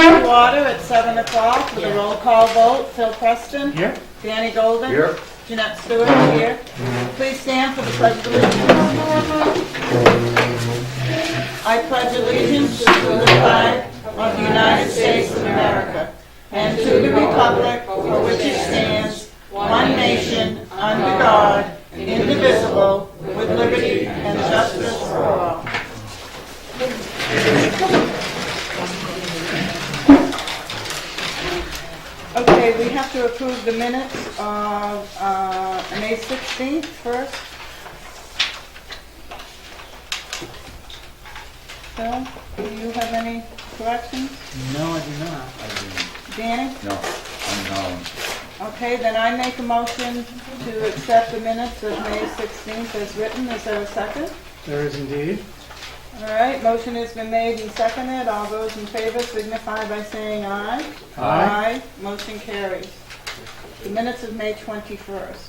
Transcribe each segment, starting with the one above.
to order at 7 o'clock with a roll call vote. Phil Preston. Here. Danny Golden. Here. Jeanette Stewart here. Please stand for the Pledge of Allegiance. I pledge allegiance to the flag of the United States of America and to the republic for which it stands, one nation, under God, indivisible, with liberty and justice for all. Okay, we have to approve the minutes of May 16th first. Phil, do you have any corrections? No, I do not. Danny? No, unknown. Okay, then I make a motion to accept the minutes of May 16th as written. Is there a second? There is indeed. All right, motion has been made and seconded. All those in favor signify by saying aye. Aye. Motion carries. The minutes of May 21st.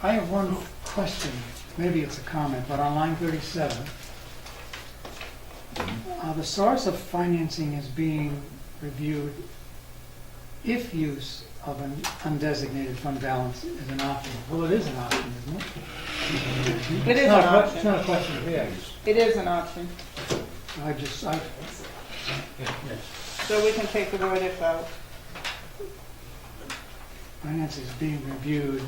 I have one question. Maybe it's a comment, but on line 37, the source of financing is being reviewed if use of an undesignated fund balance is an option. Well, it is an option, isn't it? It is It's an not option. It's not a question of if. It is an option. So we can take the word if out. Finance is being reviewed.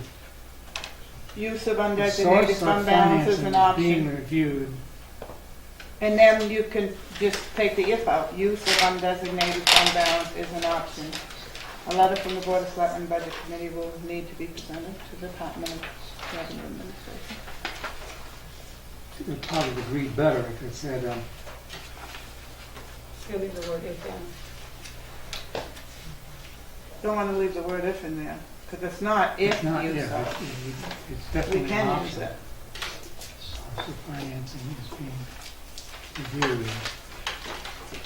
Use of The undesignated source fund of balance is financing an is being option. reviewed. And then you can just take the if out. Use of undesignated fund balance is an option. A letter from the Board of Selectmen Budget Committee will need to be presented to the Department of Revenue Administration. It would probably read better if it said, You'll leave the word if in. Don't want to leave the word if in there, because it's not if it's not, use yeah, of. it's definitely We an can use option. it. Source of financing is being reviewed.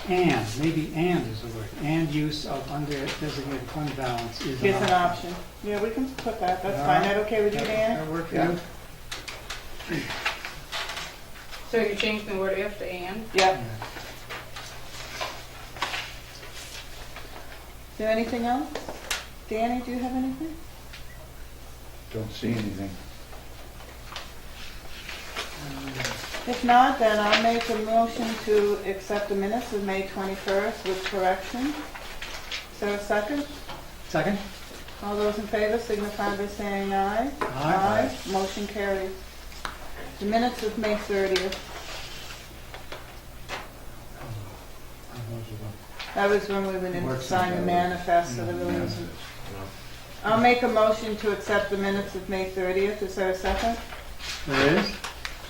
And, maybe and is the word, and use of undesignated fund balance is It's an option. Yeah, we can put that. That's All fine. right. That okay with you, Danny? That work for Yeah. you? So you changed the word if to and? Yeah. Yeah. Is there anything else? Danny, do you have anything? Don't see anything. If not, then I'll make a motion to accept the minutes of May 21st with correction. Is there a second? Second? All those in favor signify by saying aye. Aye. Motion carries. The minutes of May 30th. That was when we went in to Works sign the together. manifest, so there really wasn't. I'll make a motion to accept the minutes of May 30th. Is there a second? There is?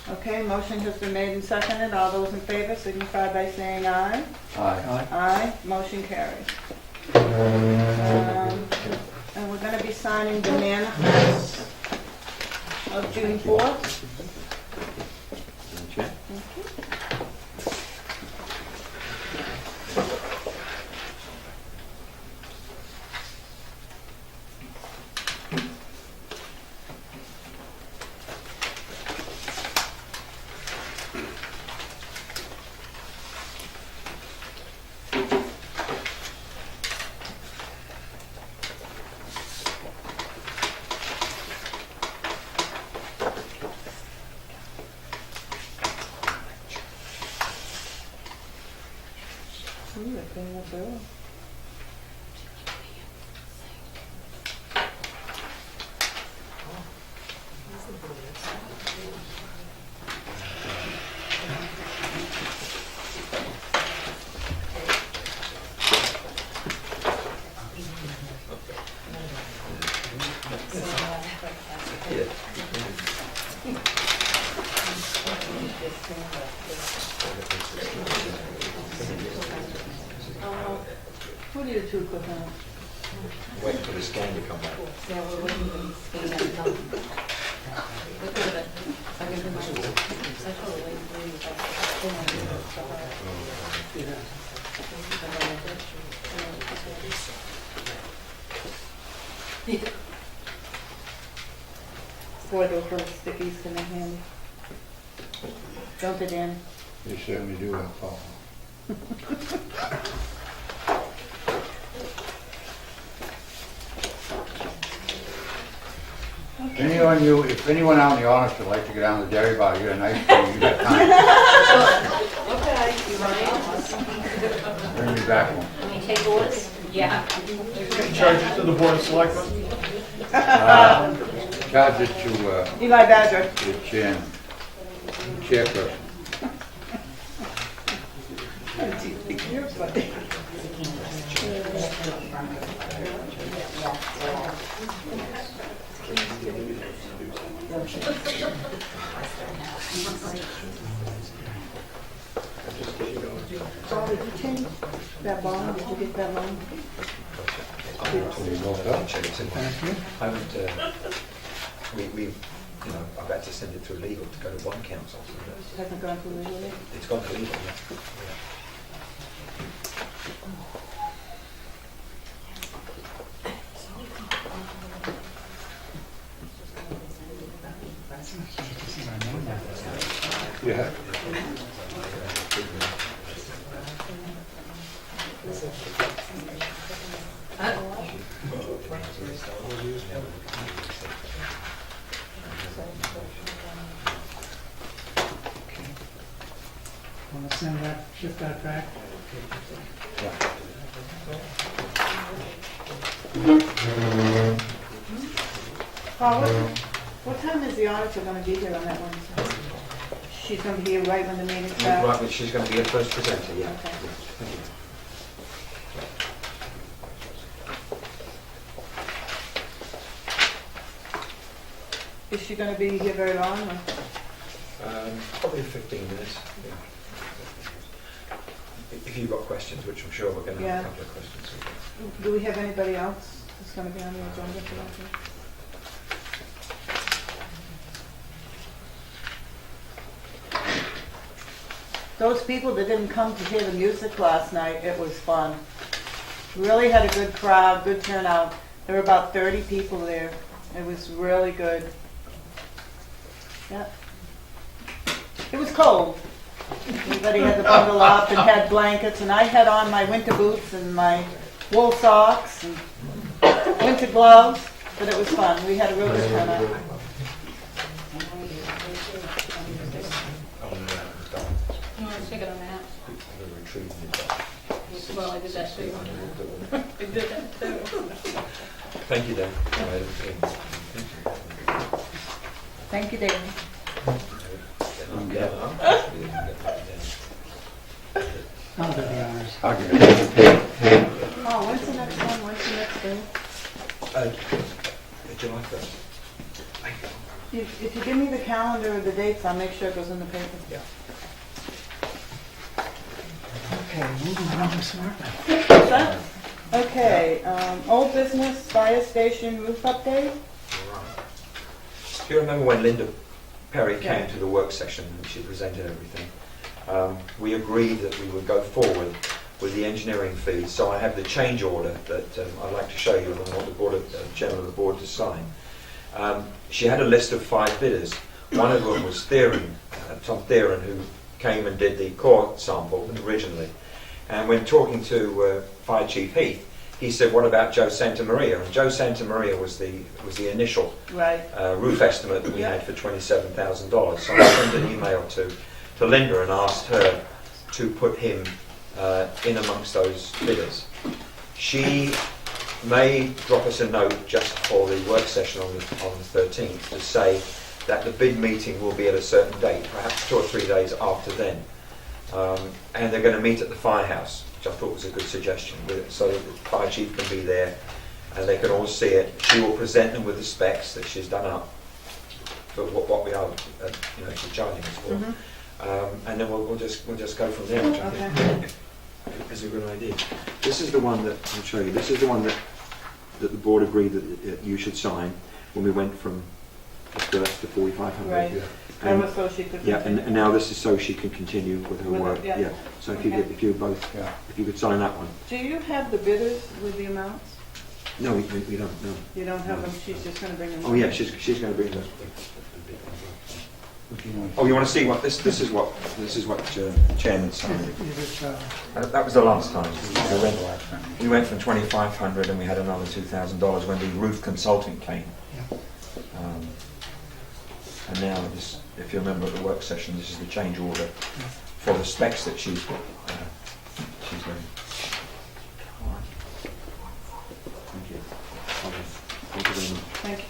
Okay, motion has been made and seconded. All those in favor signify by saying aye. Aye. Aye. Aye, motion carries. And we're going to be signing the manifest of June 4th. Okay. Ooh, they're paying a bill. Who do you two put on? Wait for the scan to come back. Yeah, we're waiting for the scan to come. Look at it. I can do mine. I totally agree with that. Boy, those little stickies come in handy. Don't they, Danny? They certainly do have Paul. If anyone out in the audience would like to get down to the dairy bar, get a nice tea, you got time. Okay, you Bring me back one. Let me take orders. Yeah. Charge it to the Board of Selectmen? Charge it to Eli Badger. the chairperson. You're funny. Charlie, did you change that bond? Did you get that loan? Thank you. I haven't, I've had to send it through legal to go to bond council. Hasn't gone through legal yet? It's gone to legal, yeah. Yeah. Want to send that, shift that back? Paul, what time is the auditor gonna be here on that one? She's gonna be here right when the meeting starts? Right, but she's going to be a first presenter, yeah. Okay. Thank you. Is she gonna be here very long? Or? Probably 15 minutes. Yeah. If you've got questions, which I'm sure we're going to have a couple of questions. Do we have anybody else that's gonna be on the agenda for that? Those people that didn't come to hear the music last night, it was fun. Really had a good crowd, good turnout. There were about 30 people there. It was really good. Yeah. It was cold. Everybody had to bundle up and had blankets, and I had on my winter boots and my wool socks and winter gloves, but it was fun. We had a real good turnout. You want to stick it on that? Well, I did that too. I did that too. Thank you, Dan. Thank you, David. I'll do the honors. I'll give it. Oh, when's the next one? When's the next day? July 1st. If you give me the calendar or the dates, I'll make sure it goes in the paper. Yeah. Okay, moving on to smart. What's that? Okay, old business, fire station roof update? Do you remember when Linda Perry Yeah. came to the work session and she presented everything? We agreed that we would go forward with the engineering fees, so I have the change order that I'd like to show you and I want the chairman of the board to sign. She had a list of 5 bidders. One of them was Tom Theron, who came and did the core sample originally. And when talking to Fire Chief Heath, he said, "What about Joe Santamaria?" And Joe Santamaria was the initial Right. roof estimate that we had for $27,000. So I sent an email to Linda and asked her to put him in amongst those bidders. She may drop us a note just for the work session on the 13th to say that the bid meeting will be at a certain date, perhaps 2 or 3 days after then. And they're going to meet at the firehouse, which I thought was a good suggestion, so that the fire chief can be there and they can all see it. She will present them with the specs that she's done up for what we are, she's charging us for. And then we'll just go from there, which I think is a good idea. This is the one that I'll show you. This is the one that the board agreed that you should sign when we went from the first to 4,500. Right. That was so she could. Yeah, and now this is so she can continue with her With it, work. yeah. So if Okay. you both, if you could sign that one. Do you have the bidders with the amounts? No, we don't. No. You don't have them, she's just gonna bring them? Oh yeah, she's going to bring them. What do you want? Oh, you want to see what this is what the chairman signed. Is it, That was the last time. We went, Last time. we went from 2,500 and we had another $2,000 when the roof consultant came. Yeah. And now this, if you remember at the work session, this is the change order for the specs that she's doing. Thank you. Thank you very much. Thank you.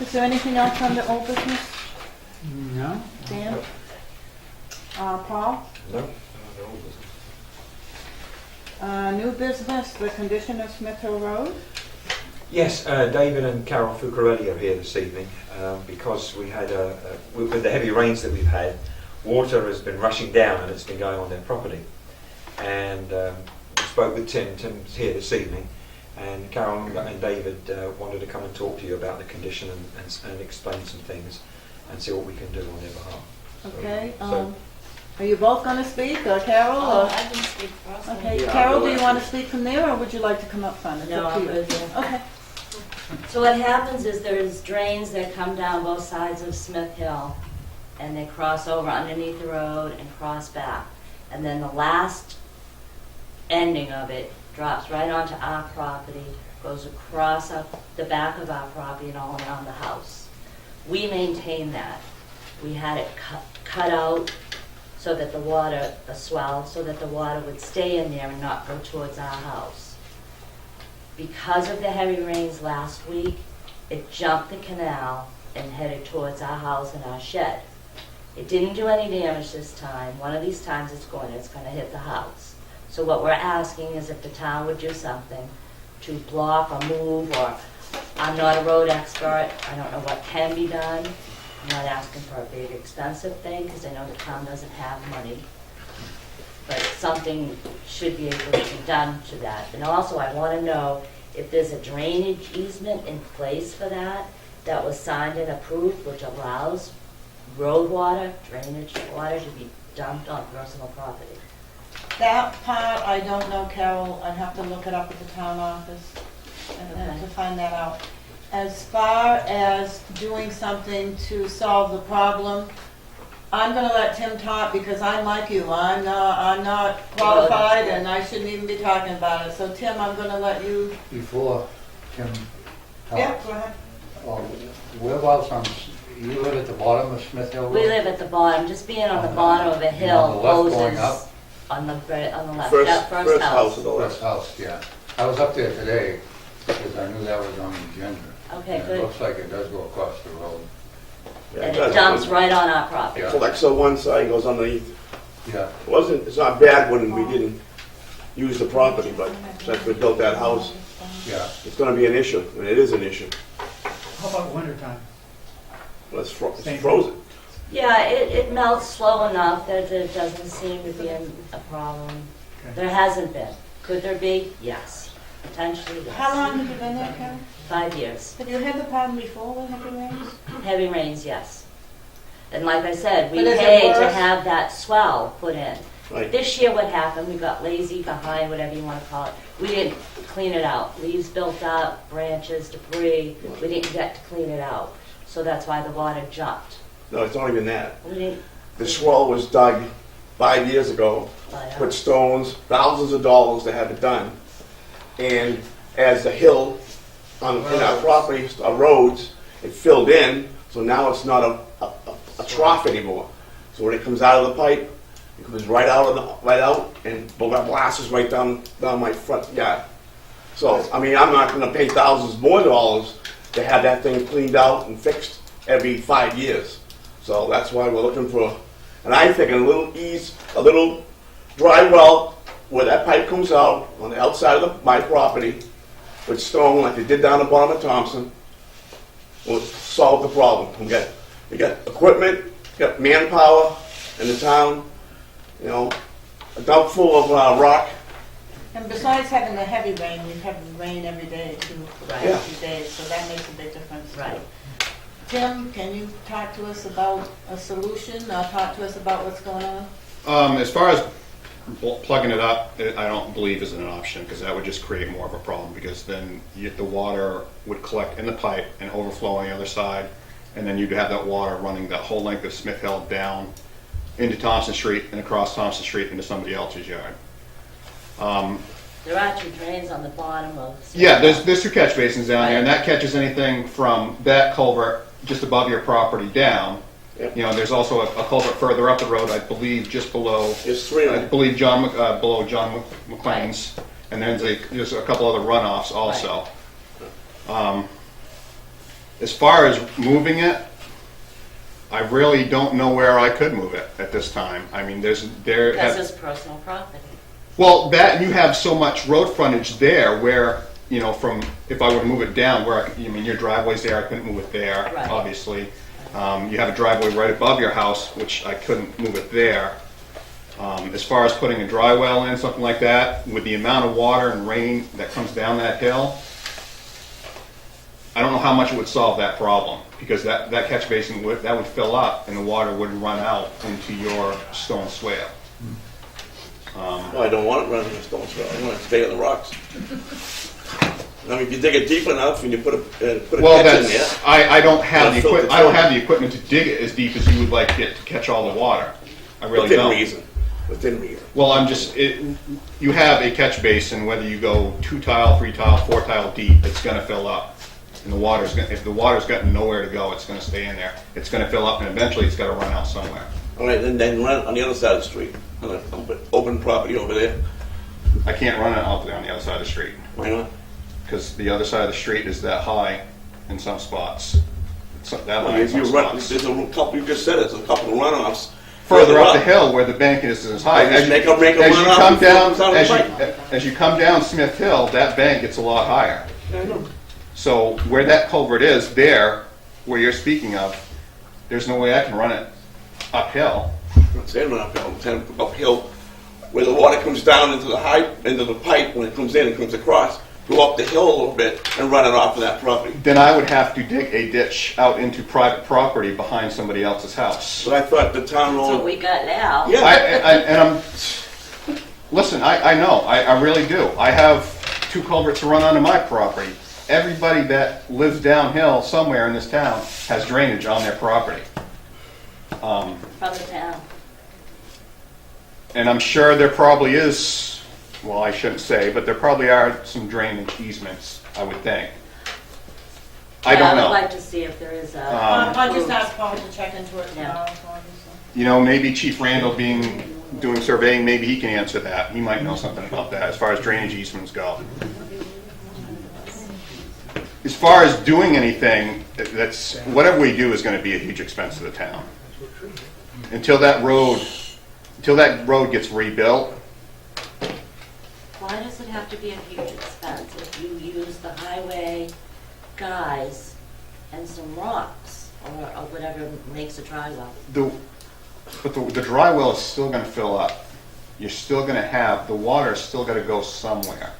Is there anything else under old business, no? Dan? Paul? No? New business, the condition of Smith Hill Road? Yes, David and Carol Fucarelli are here this evening because we had, with the heavy rains that we've had, water has been rushing down and it's been going on their property. And we spoke with Tim. Tim's here this evening. And Carol and David wanted to come and talk to you about the condition and explain some things and see what we can do on their behalf. Okay, So- are you both gonna speak, or Carol, Oh, or? I can speak first. Okay, Carol, do you wanna speak from there, or would you like to come up front? It's No, up to I'm you. good there. Okay, So what happens is there's drains that come down both sides of Smith Hill, and they cross over underneath the road and cross back. And then the last ending of it drops right onto our property, goes across up the back of our property and all around the house. We maintain that. We had it cut out so that the water, a swell, so that the water would stay in there and not go towards our house. Because of the heavy rains last week, it jumped the canal and headed towards our house and our shed. It didn't do any damage this time. One of these times it's going to hit the house. So what we're asking is if the town would do something to block or move, or, I'm not a road expert, I don't know what can be done. I'm not asking for a big expensive thing, because I know the town doesn't have money. But something should be able to be done to that. And also, I want to know if there's a drainage easement in place for that was signed and approved, which allows road water, drainage water to be dumped on personal property. that part, I don't know, Carol, I'd have to look it up at the town office and Okay. to find that out. As far as doing something to solve the problem, I'm gonna let Tim talk because I'm like you, I'm not qualified and I shouldn't even be talking about it. So Tim, I'm gonna let you, Before Tim yeah, talks, go ahead. whereabouts you live at the bottom of Smith Hill Road? We live at the bottom, just being on the bottom of a And hill, on the left going poses up? on the left, First that first house. on the left. First house, yeah. I was up there today because I knew that was on the agenda. Okay, And it good. looks like it does go across the road. Yeah, And does. it dumps right on our property. Yeah. Collects on one side, goes underneath. Yeah. It's not bad when we didn't use the property, but since we built that house, Yeah. it's gonna be an issue, and it is an issue. How about wintertime? Well, it's Same. frozen. Yeah, it melts slow enough that there doesn't seem to be a problem. Okay. There hasn't been. Could there be? Yes. Potentially, yes. How long have you been there, Carol? 5 years. Have you had the problem before with heavy rains? Heavy rains, yes. And like I said, we But is it paid to worse? have that swell put in. Right. This year what happened, we got lazy behind, whatever you want to call it. We didn't clean it out. Leaves built up, branches, debris. We didn't get to clean it out. So that's why the water jumped. No, it's not even that. We didn't The swell was dug 5 years ago, put stones, thousands of dollars to have it done. And as the hill in our property, our roads, it filled in, so now it's not a trough anymore. So when it comes out of the pipe, it comes right out and blasts right down my front yard. So, I mean, I'm not gonna pay thousands more dollars to have that thing cleaned out and fixed every 5 years. So that's why we're looking for, and I think a little dry well where that pipe comes out on the outside of my property with stone like they did down the bottom of Thompson will solve the problem. We got equipment, got manpower in the town, you know, a dump full of rock. And besides having the heavy rain, you have rain every day too, for the Right. past few days, so that makes a big difference. too. Right. Tim, can you talk to us about a solution, talk to us about what's going on? As far as plugging it up, I don't believe is an option, because that would just create more of a problem, because then the water would collect in the pipe and overflow on the other side, and then you'd have that water running that whole length of Smith Hill down into Thompson Street and across Thompson Street into somebody else's yard. There are 2 drains on the bottom of. Yeah, there's 2 catch basins down there, and that catches anything from that culvert just above your property down. Yep. You know, there's also a culvert further up the road, I believe, just below. There's 3 of I them. believe below John McLean's, and then there's a couple other runoffs also. As far as moving it, I really don't know where I could move it at this time. I mean, Because it's personal property. well, that, and you have so much road frontage there where, you know, from, if I were to move it down, where I mean, your driveway's there, I couldn't move it there, Right. obviously. You have a driveway right above your house, which I couldn't move it there. As far as putting a dry well in, something like that, with the amount of water and rain that comes down that hill, I don't know how much it would solve that problem, because that catch basin would fill up and the water wouldn't run out into your stone swale. Well, I don't want it running in the stone swale. I want it to stay on the rocks. I mean, if you dig it deep enough and you put a Well, catch in there. that's, I don't have the Well, equipment, I don't have the equipment to dig it as deep as you would like it to catch all the water. I really Within don't. reason. Within reason. Well, you have a catch basin, whether you go 2 tile, 3 tile, 4 tile deep, it's gonna fill up. And if the water's gotten nowhere to go, it's gonna stay in there. It's gonna fill up and eventually it's gotta run out somewhere. All right, then run it on the other side of the street, on the open property over there. I can't run it out there on the other side of the street, Why not? because the other side of the street is that high in some spots. It's that Well, high in if some you run, spots. there's a couple, you just said it, there's a couple of runoffs. Further up the hill where the bank is as high. Well, just As make you- a as you runoff come before it down, comes out of as the you, as you come down Smith Hill, that bank gets a lot higher. I know. So where that culvert is, there, where you're speaking of, there's no way I can run it uphill. I'm not saying run uphill, I'm saying uphill, where the water comes down into the pipe, when it comes in, it comes across, go up the hill a little bit and run it off of that property. Then I would have to dig a ditch out into private property behind somebody else's house. But I thought the town That's what road, we got now. yeah, Listen, I know, I really do. I have 2 culverts to run onto my property. Everybody that lives downhill somewhere in this town has drainage on their property. From the town. And I'm sure there probably is, well, I shouldn't say, but there probably are some drainage easements, I would think. I don't I know. would like to see if there is a. I'll just ask Paul to check into it Yeah. tomorrow. You know, maybe Chief Randall doing surveying, maybe he can answer that. He might know something about that as far as drainage easements go. As far as doing anything, whatever we do is going to be a huge expense to the town. Until that road gets rebuilt, Why does it have to be a huge expense if you use the highway guys and some rocks or whatever makes a dry well? but the dry well is still going to fill up. You're still going to have, the water is still going to go somewhere.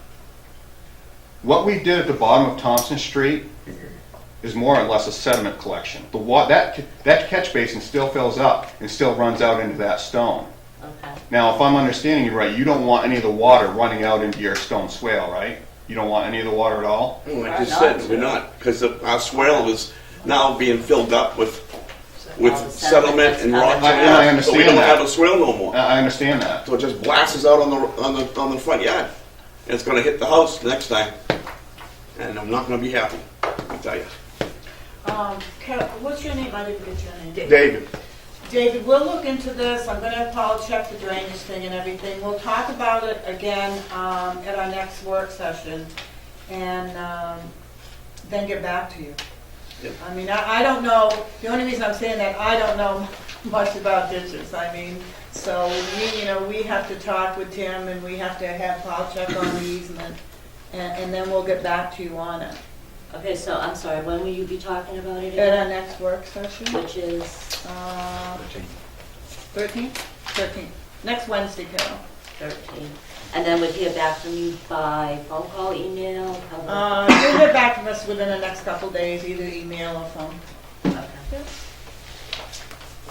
What we did at the bottom of Thompson Street is more or less a sediment collection. That catch basin still fills up and still runs out into that stone. Okay. Now, if I'm understanding you right, you don't want any of the water running out into your stone swale, right? You don't want any of the water at all? oh, I just said, we're not, because our swale is now being filled up with All the settlement and rock. I understand So we don't that. have a swale no more. I understand that. So it just blasts out on the front yard. And it's gonna hit the house next time. And I'm not gonna be happy, I tell you. What's your name? I didn't get your name. David, David, we'll look into this. I'm gonna have Paul check the drainage thing and everything. We'll talk about it again at our next work session and then get back to you. Yep. I mean, I don't know, the only reason I'm saying that, I don't know much about ditches. I mean, so we have to talk with Tim and we have to have Paul check on the easement and then we'll get back to you on it. Okay, so I'm sorry, when will you be talking about it At again? our next work session? Which is, 13th? 13th. Next Wednesday, Carol. 13. And then we'd hear back from you by phone call, email? You'll get back to us within the next couple days, either email or phone. Okay.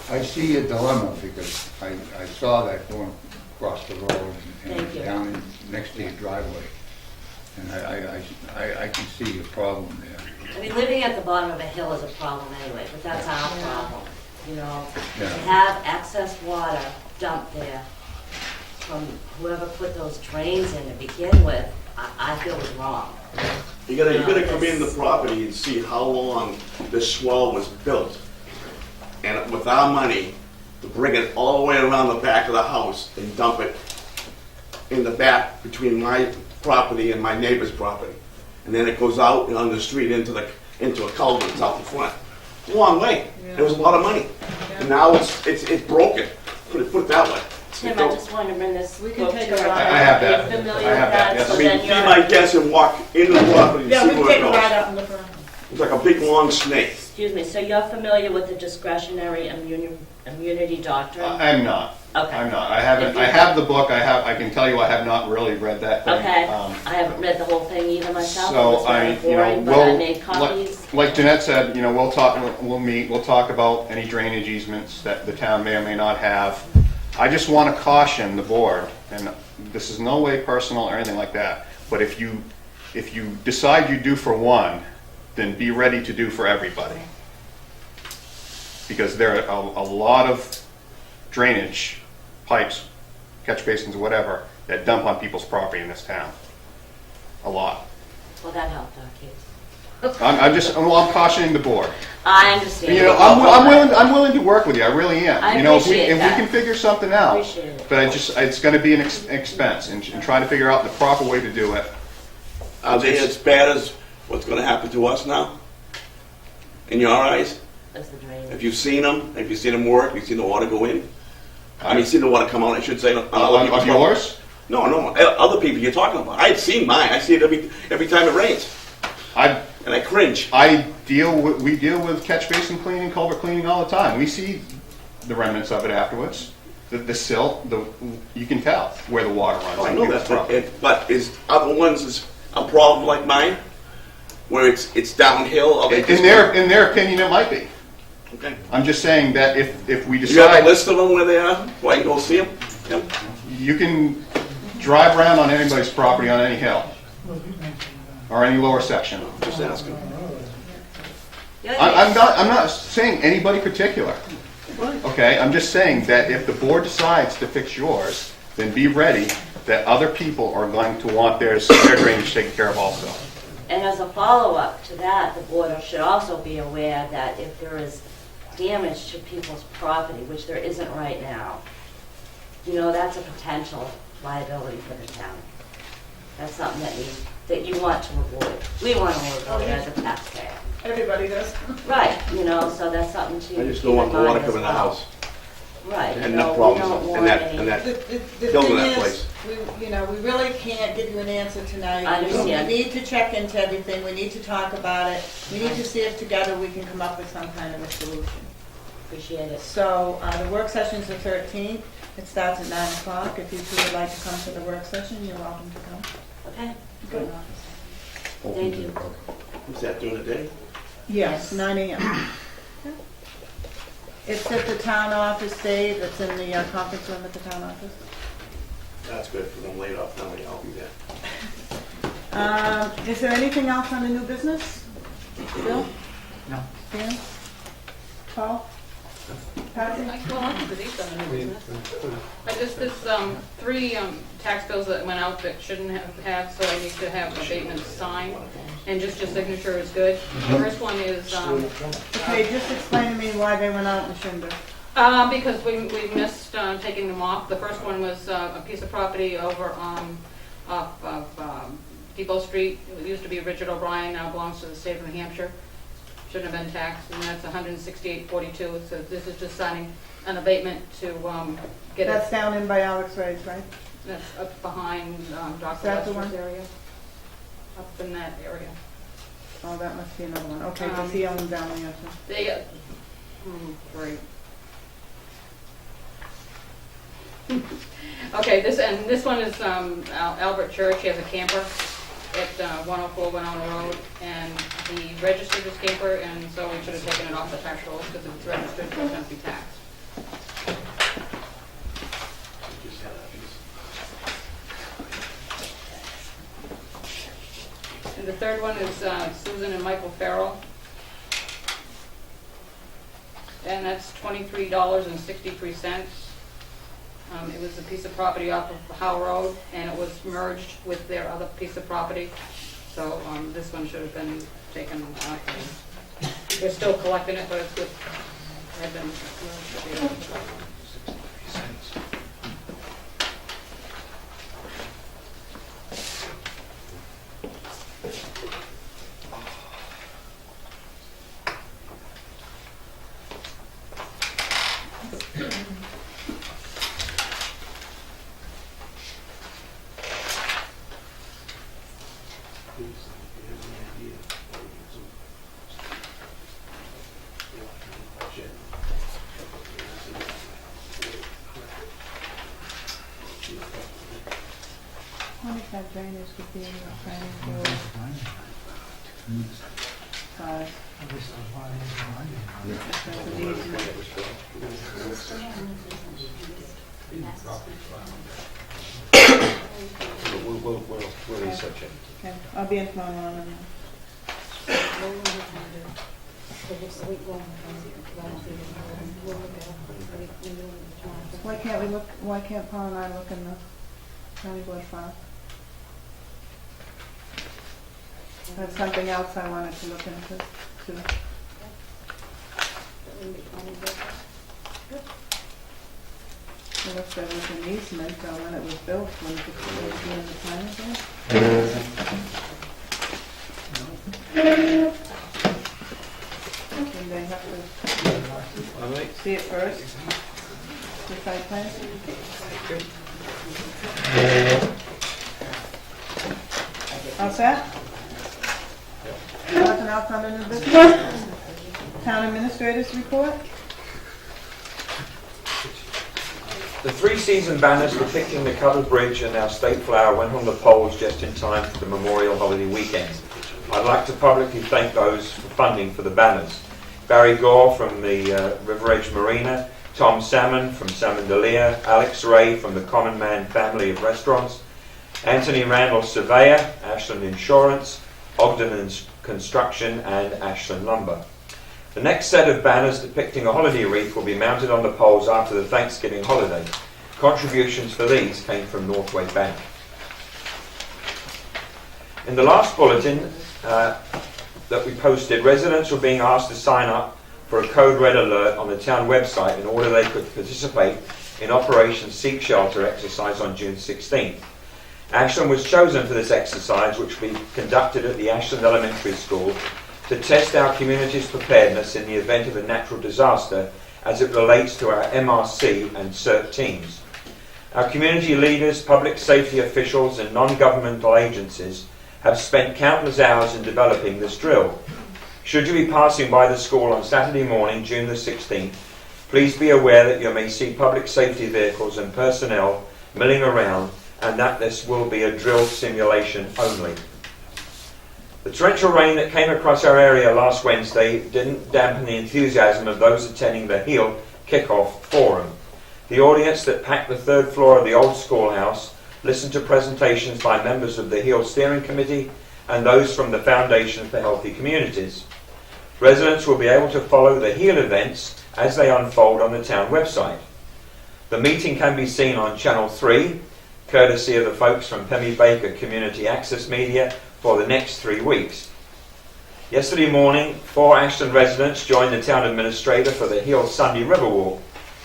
I see a dilemma because I saw that going across the road Thank and you. down next to your driveway. And I can see your problem there. I mean, living at the bottom of a hill is a problem anyway, but that's our problem, you know? To Yeah. have excess water dumped there from whoever put those drains in to begin with, I feel was wrong. You gotta come in the property and see how long this swell was built. And with our money, to bring it all the way around the back of the house and dump it in the back between my property and my neighbor's property. And then it goes out on the street into a culvert that's out the front. It's a long way. It was a lot of money. And now it's broken. Put it that way. Tim, I just wanted to bring this We can book take to a your ride. eye. I have that. Are you familiar I with have that, that? yes. So I mean, then be you're- my guest and walk into the property and Yeah, see we can where it take a ride goes. out in the front. It's like a big long snake. Excuse me, so you're familiar with the discretionary immunity doctrine? I'm not. Okay. I'm not. I have the book. I can tell you I have not really read that thing. Okay, Um, I haven't read the whole thing either myself, it So was very boring, but I made copies. like Jeanette said, you know, we'll meet, we'll talk about any drainage easements that the town may or may not have. I just want to caution the board, and this is no way personal or anything like that, but if you decide you do for one, then be ready to do for everybody. Because there are a lot of drainage pipes, catch basins, whatever, that dump on people's property in this town. A lot. Well, that helped our case. I'm cautioning the board. I understand. You know, I'm willing to work with you, I really am. I You know, appreciate if we that. can figure something out. Appreciate it. But it's gonna be an expense, and try to figure out the proper way to do it. Are they as bad as what's gonna happen to us now? In your eyes? That's the drainage. Have you seen them? Have you seen them work? Have you seen the water go in? I mean, seen the water come out, I should say. on other people's Of yours? No, other people you're talking about. I've seen mine. I see it every time it rains, and I cringe. We deal with catch basin cleaning, culvert cleaning all the time. We see the remnants of it afterwards. The silt, you can tell where the water runs. Oh, I on know people's that, property. but is other ones is a problem like mine, where it's downhill? Or In their opinion, it might be. Okay. I'm just saying that if we Do you have a decide, list of them where they are? Why you go see them? Yeah. you can drive around on anybody's property on any hill, or any lower section. Just asking. The other I'm not saying anybody particular. Okay, I'm just saying that if the board decides to fix yours, then be ready that other people are going to want their drainage taken care of also. And as a follow-up to that, the board should also be aware that if there is damage to people's property, which there isn't right now, you know, that's a potential liability for the town. That's something that you want to avoid. We want to avoid as a taxpayer. Everybody does. Right, you know, so that's something to I just keep don't want in the water mind as coming in the well. house. Right, And you know, enough we don't problems want and that, any. and that. The Building thing that is, we really can't give you an answer tonight. I understand. We need to check into everything, we need to talk about it, we need to see if together we can come up with some kind of a solution. Appreciate it. So, the work session's the 13th, it starts at 9 o'clock. If you two would like to come to the work session, you're welcome to come. Okay, Good. thank you. Is that during the day? Yes, 9 AM. It's at the town office, Dave, it's in the conference room at the town office. That's good, because I'm laid off now, I'll be there. Is there anything else on the new business? Bill? No. Dan? Paul? Patsy? Well, I can delete them in new business. I just, this, 3 tax bills that went out that shouldn't have had, so I need to have abatements signed, and just your signature is good. The first one is, Okay, just explain to me why they went out and shouldn't have. because we missed taking them off. The first one was a piece of property over off of Depot Street. It used to be Richard O'Brien, now belongs to the state of New Hampshire. Shouldn't have been taxed, and that's $168.42. So this is just signing an abatement to get That's it. down in by Alex Ray's, right? That's up behind Dr. that the Lester's one? area. Up in that area. Oh, that must be another one. Okay, because he owns down there, too. They, great. Okay, this one is Albert Church. He has a camper at 104 Winona Road, and he registered his camper, and so we should have taken it off the tax rolls because if it's registered, it's going to be taxed. The third one is Susan and Michael Farrell. And that's $23.63. It was a piece of property off of Howe Road, and it was merged with their other piece of property. So this one should have been taken out. They're still collecting it, but it's good. Had been merged with the other property. What if that drainage could be in the planning board? That's an easement. We'll research it. Okay, I'll be in tomorrow morning. Why can't Paul and I look in the county board file? That's something else I wanted to look into, too. Well, if there was an easement, when it was built, wouldn't it be in the planning board? And they have to see it first, the site plan? All set? Nothing else on the new business? Town administrators report? The three-season banners depicting the covered bridge and our state flower went on the poles just in time for the Memorial holiday weekend. I'd like to publicly thank those for funding for the banners. Barry Gore from the River Edge Marina, Tom Salmon from Salmon Delia, Alex Ray from the Common Man family of restaurants, Anthony Randall Surveyor, Ashland Insurance, Ogden Construction and Ashland Lumber. The next set of banners depicting a holiday wreath will be mounted on the poles after the Thanksgiving holiday. Contributions for these came from Northway Bank. In the last bulletin that we posted, residents were being asked to sign up for a code red alert on the town website in order they could participate in Operation Seek Shelter exercise on June 16th. Ashland was chosen for this exercise, which will be conducted at the Ashland Elementary School to test our community's preparedness in the event of a natural disaster as it relates to our MRC and CERT teams. Our community leaders, public safety officials and non-governmental agencies have spent countless hours in developing this drill. Should you be passing by the school on Saturday morning, June the 16th, please be aware that you may see public safety vehicles and personnel milling around and that this will be a drill simulation only. The torrential rain that came across our area last Wednesday didn't dampen the enthusiasm of those attending the Heel Kickoff Forum. The audience that packed the third floor of the old schoolhouse listened to presentations by members of the Heel Steering Committee and those from the Foundation for Healthy Communities. Residents will be able to follow the Heel events as they unfold on the town website. The meeting can be seen on Channel 3, courtesy of the folks from Pemmy Baker Community Access Media, for the next 3 weeks. Yesterday morning, 4 Ashland residents joined the town administrator for the Heel Sunday River Walk.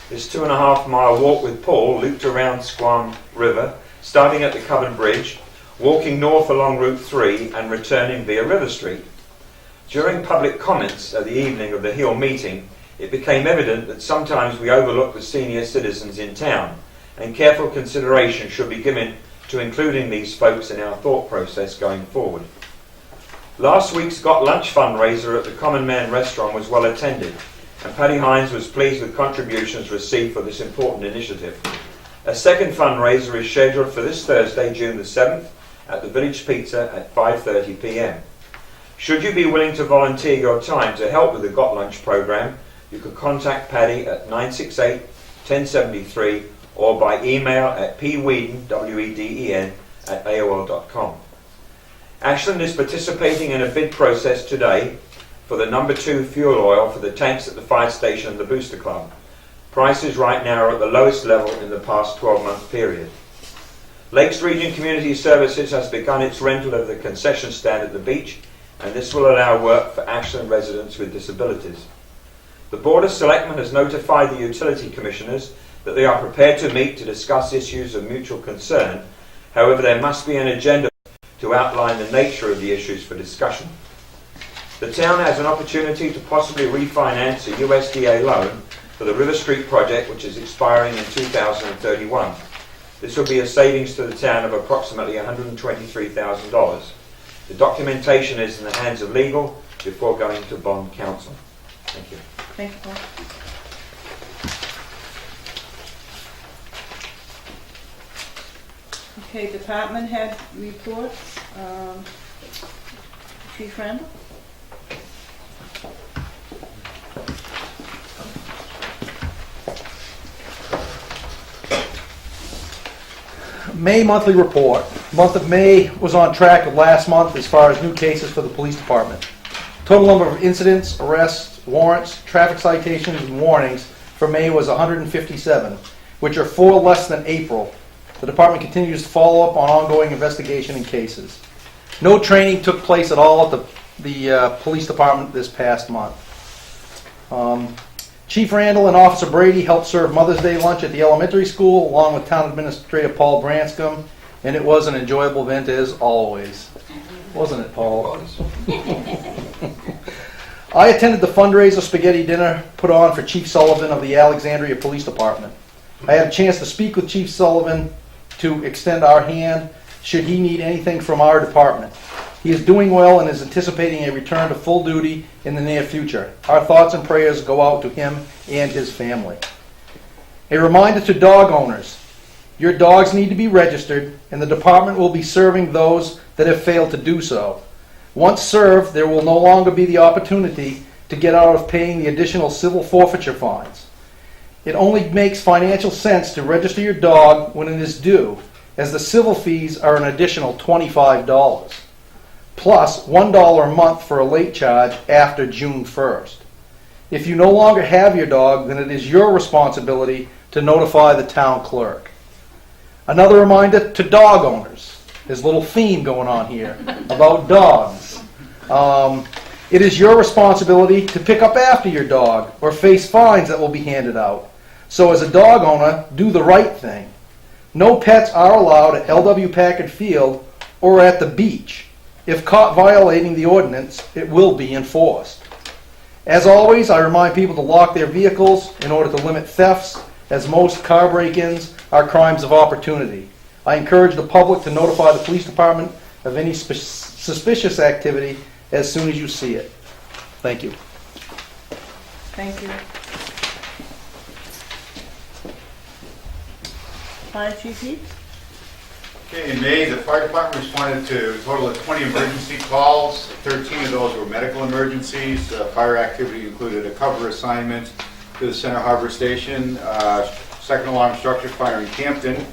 This 2.5-mile walk with Paul looped around Squam River, starting at the Covered Bridge, walking north along Route 3 and returning via River Street. During public comments at the evening of the Heel meeting, it became evident that sometimes we overlook the senior citizens in town, and careful consideration should be given to including these folks in our thought process going forward. Last week's Got Lunch fundraiser at the Common Man restaurant was well attended, and Paddy Hines was pleased with contributions received for this important initiative. A second fundraiser is scheduled for this Thursday, June the 7th, at the Village Pizza at 5:30 p.m. Should you be willing to volunteer your time to help with the Got Lunch program, you could contact Paddy at 968-1073 or by email at pweden, W-E-D-E-N, @AOL.com. Ashland is participating in a bid process today for the number 2 fuel oil for the tanks at the fire station and the booster club. Prices right now are at the lowest level in the past 12-month period. Lakes Region Community Services has begun its rental of the concession stand at the beach, and this will allow work for Ashland residents with disabilities. The Board of Selectmen has notified the utility commissioners that they are prepared to meet to discuss issues of mutual concern. However, there must be an agenda to outline the nature of the issues for discussion. The town has an opportunity to possibly refinance a USDA loan for the River Street project, which is expiring in 2031. This will be a savings to the town of approximately $123,000. The documentation is in the hands of legal before going to bond counsel. Thank you. Thank you, Paul. Okay, department head reports. Chief Randall? May monthly report. Month of May was on track with last month as far as new cases for the police department. Total number of incidents, arrests, warrants, traffic citations, and warnings for May was 157, which are 4 less than April. The department continues to follow up on ongoing investigation and cases. No training took place at all at the police department this past month. Chief Randall and Officer Brady helped serve Mother's Day lunch at the elementary school along with Town Administrator Paul Branscombe, and it was an enjoyable event as always. Wasn't it, Paul? I attended the fundraiser spaghetti dinner put on for Chief Sullivan of the Alexandria Police Department. I had a chance to speak with Chief Sullivan to extend our hand should he need anything from our department. He is doing well and is anticipating a return to full duty in the near future. Our thoughts and prayers go out to him and his family. A reminder to dog owners. Your dogs need to be registered, and the department will be serving those that have failed to do so. Once served, there will no longer be the opportunity to get out of paying the additional civil forfeiture fines. It only makes financial sense to register your dog when it is due, as the civil fees are an additional $25. Plus $1 a month for a late charge after June 1st. If you no longer have your dog, then it is your responsibility to notify the town clerk. Another reminder to dog owners. There's a little theme going on here about dogs. It is your responsibility to pick up after your dog or face fines that will be handed out. So as a dog owner, do the right thing. No pets are allowed at LW Packard Field or at the beach. If caught violating the ordinance, it will be enforced. As always, I remind people to lock their vehicles in order to limit thefts, as most car break-ins are crimes of opportunity. I encourage the public to notify the police department of any suspicious activity as soon as you see it. Thank you. Thank you. Fire Chief Heath? Okay, in May, the fire department responded to a total of 20 emergency calls. 13 of those were medical emergencies. Fire activity included a cover assignment to the Center Harbor Station, second alarm structure fire in Campton,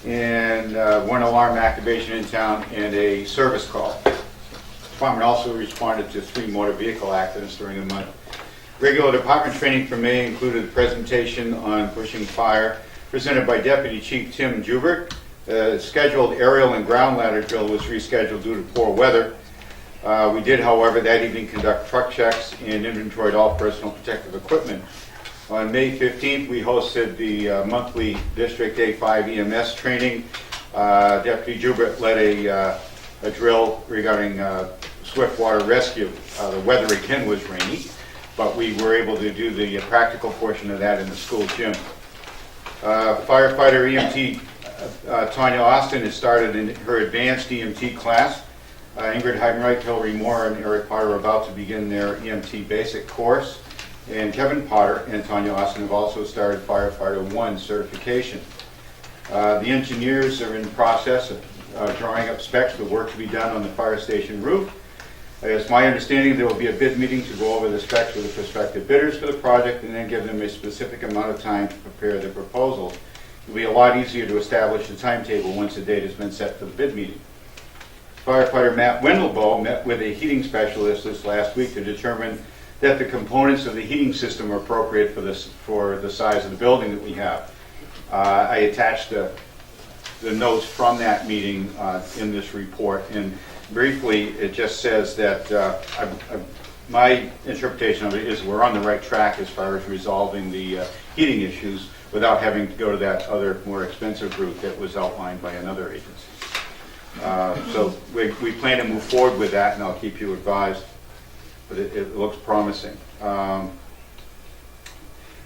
and 1 alarm activation in town, and a service call. The department also responded to 3 motor vehicle accidents during the month. Regular department training for May included a presentation on pushing fire presented by Deputy Chief Tim Jubert. Scheduled aerial and ground ladder drill was rescheduled due to poor weather. We did, however, that evening conduct truck checks and inventoried all personal protective equipment. On May 15th, we hosted the monthly District A5 EMS training. Deputy Jubert led a drill regarding swift water rescue. The weather again was rainy, but we were able to do the practical portion of that in the school gym. Firefighter EMT Tanya Austin has started in her advanced EMT class. Ingrid Heidenreich, Hillary Moore, and Eric Potter are about to begin their EMT basic course. And Kevin Potter and Tanya Austin have also started Firefighter 1 certification. The engineers are in the process of drawing up specs for work to be done on the fire station roof. It's my understanding there will be a bid meeting to go over the specs with the prospective bidders for the project and then give them a specific amount of time to prepare the proposal. It'll be a lot easier to establish the timetable once a date has been set for the bid meeting. firefighter Matt Wendelbo met with a heating specialist this last week to determine that the components of the heating system are appropriate for the size of the building that we have. I attached the notes from that meeting in this report, and briefly it just says that my interpretation of it is we're on the right track as far as resolving the heating issues without having to go to that other more expensive route that was outlined by another agency. So we plan to move forward with that, and I'll keep you advised, but it looks promising.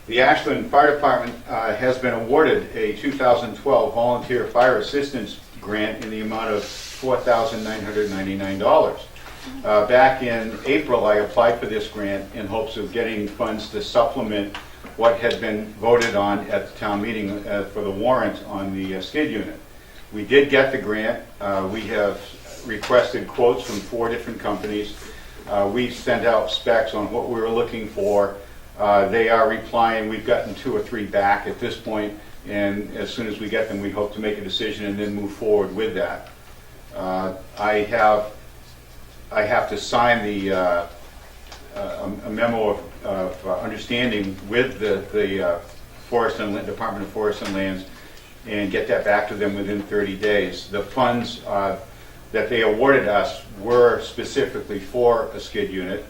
The Ashland Fire Department has been awarded a 2012 Volunteer Fire Assistance Grant in the amount of $4,999. Back in April, I applied for this grant in hopes of getting funds to supplement what had been voted on at the town meeting for the warrant on the skid unit. We did get the grant. We have requested quotes from 4 different companies. We sent out specs on what we were looking for. They are replying. We've gotten 2 or 3 back at this point, and as soon as we get them, we hope to make a decision and then move forward with that. I have to sign a memo of understanding with the Department of Forest and Lands and get that back to them within 30 days. The funds that they awarded us were specifically for a skid unit,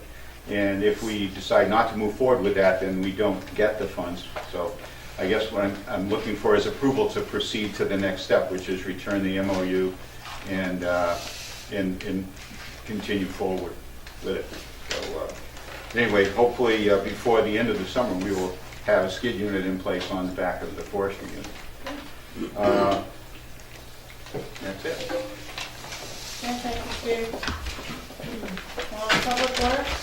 and if we decide not to move forward with that, then we don't get the funds. So I guess what I'm looking for is approval to proceed to the next step, which is return the MOU and continue forward with it. So anyway, hopefully before the end of the summer, we will have a skid unit in place on the back of the forestry unit. That's it. Okay, thank you, Steve. Public Works?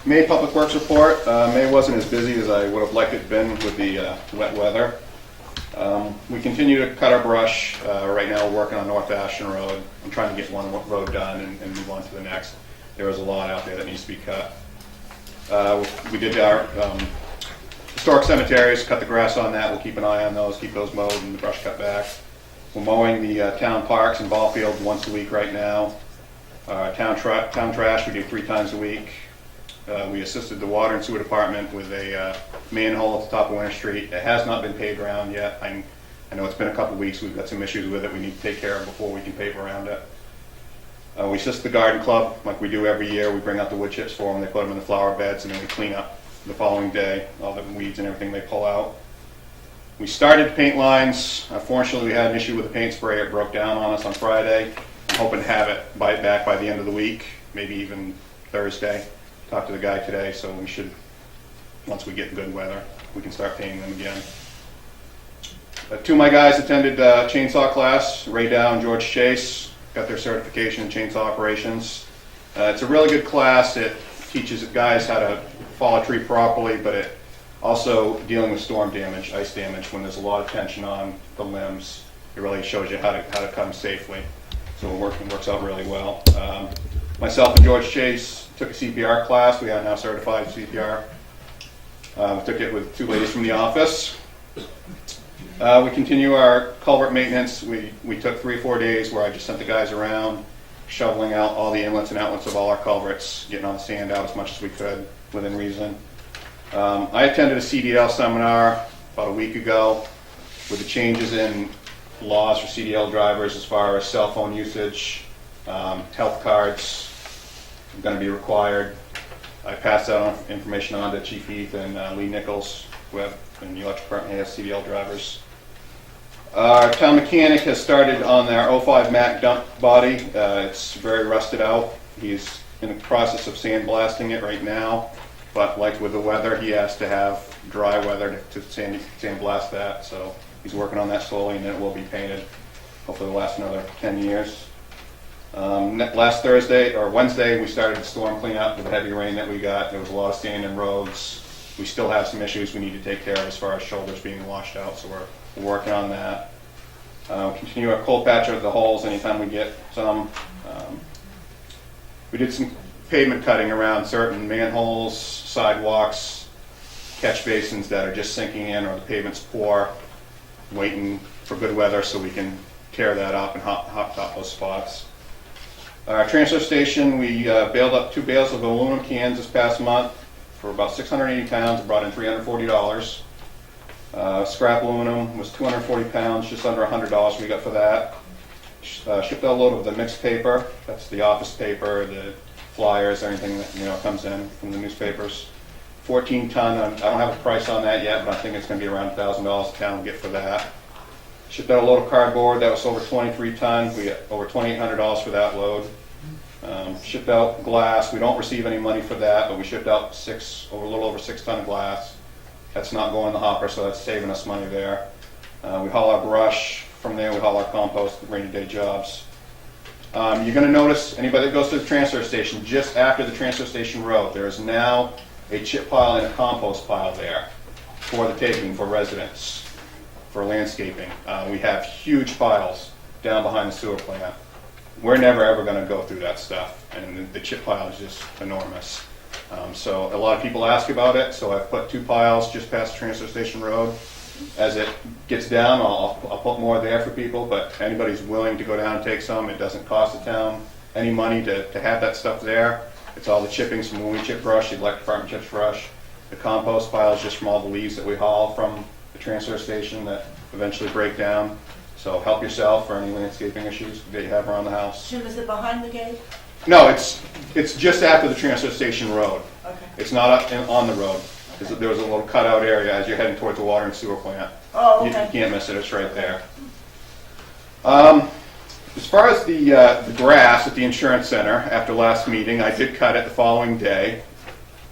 May Public Works report. May wasn't as busy as I would have liked it been with the wet weather. We continue to cut our brush. Right now we're working on North Ashland Road. I'm trying to get one road done and move on to the next. There is a lot out there that needs to be cut. We did our historic cemeteries, cut the grass on that. We'll keep an eye on those, keep those mowed and the brush cut back. We're mowing the town parks and ball fields once a week right now. Town trash we do 3 times a week. We assisted the water and sewer department with a manhole at the top of Winter Street. It has not been paved around yet. I know it's been a couple weeks. We've got some issues with it we need to take care of before we can pave around it. We assist the garden club like we do every year. We bring out the wood chips for them. They put them in the flower beds, and then we clean up the following day, all the weeds and everything they pull out. We started paint lines. Unfortunately, we had an issue with the paint spray. It broke down on us on Friday. I'm hoping to have it back by the end of the week, maybe even Thursday. Talked to the guy today, so we should, once we get good weather, we can start painting them again. 2 of my guys attended chainsaw class. Ray Dow and George Chase got their certification in chainsaw operations. It's a really good class. It teaches guys how to fall a tree properly, but it also dealing with storm damage, ice damage, when there's a lot of tension on the limbs. It really shows you how to cut them safely. So it works out really well. Myself and George Chase took a CPR class. We are now certified CPR. We took it with 2 ladies from the office. We continue our culvert maintenance. We took 3 or 4 days where I just sent the guys around, shoveling out all the inlets and outlets of all our culverts, getting all the sand out as much as we could within reason. I attended a CDL seminar about a week ago with the changes in laws for CDL drivers as far as cell phone usage, health cards are going to be required. I passed that information on to Chief Heath and Lee Nichols, who have in the electric department has CDL drivers. Our town mechanic has started on our 05 Mack dump body. It's very rusted out. He's in the process of sandblasting it right now, but like with the weather, he has to have dry weather to sandblast that. So he's working on that slowly, and then it will be painted. Hopefully it'll last another 10 years. Last Wednesday, we started the storm cleanup with the heavy rain that we got. There was a lot of sand in roads. We still have some issues we need to take care of as far as shoulders being washed out, so we're working on that. Continue our cold patch of the holes anytime we get some. We did some pavement cutting around certain manholes, sidewalks, catch basins that are just sinking in or the pavement's poor, waiting for good weather so we can tear that up and hot top those spots. Our transfer station, we bailed up 2 bales of aluminum cans this past month for about 680 pounds, brought in $340. Scrap aluminum was 240 pounds, just under $100 we got for that. Shipped out a load of the mixed paper, that's the office paper, the flyers, everything that comes in from the newspapers. 14 ton, I don't have a price on that yet, but I think it's going to be around $1,000 the town will get for that. Shipped out a load of cardboard, that was over 23 ton, we got over $2,800 for that load. Shipped out glass, we don't receive any money for that, but we shipped out a little over 6 ton of glass. That's not going in the hopper, so that's saving us money there. We haul our brush, from there we haul our compost, rainy day jobs. You're going to notice, anybody that goes to the transfer station, just after the transfer station road, there is now a chip pile and a compost pile there for the taking for residents, for landscaping. We have huge piles down behind the sewer plant. We're never ever going to go through that stuff, and the chip pile is just enormous. So a lot of people ask about it, so I've put 2 piles just past the transfer station road. As it gets down, I'll put more there for people, but anybody's willing to go down and take some. It doesn't cost the town any money to have that stuff there. It's all the chippings from when we chip brush, the electric department chips brush. The compost pile is just from all the leaves that we haul from the transfer station that eventually break down. So help yourself for any landscaping issues that you have around the house. Jim, is it behind the gate? No, it's just after the transfer station road. Okay. It's not on the road. There was a little cutout area as you're heading towards the water and sewer plant. Oh, You okay. can't miss it, it's right there. As far as the grass at the insurance center, after last meeting, I did cut it the following day.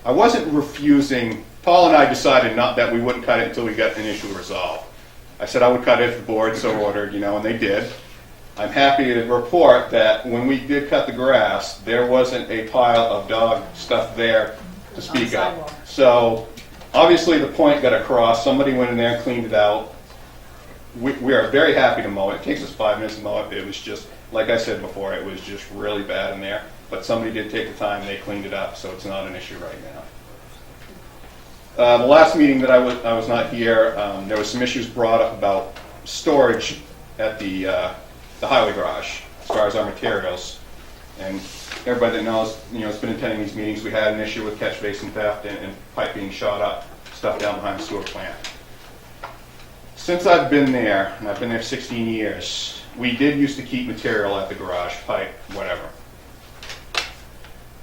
I wasn't refusing, Paul and I decided not that we wouldn't cut it until we got an issue resolved. I said I would cut it if the board so ordered, and they did. I'm happy to report that when we did cut the grass, there wasn't a pile of dog stuff there to speak of. So obviously the point got across, somebody went in there and cleaned it out. We are very happy to mow it. It takes us 5 minutes to mow it. It was just, like I said before, it was just really bad in there. But somebody did take the time, they cleaned it up, so it's not an issue right now. The last meeting that I was not here, there was some issues brought up about storage at the highway garage, as far as our materials. And everybody that knows, has been attending these meetings, we had an issue with catch basin theft and pipe being shot up, stuff down behind the sewer plant. Since I've been there, and I've been there 16 years, we did used to keep material at the garage, pipe, whatever.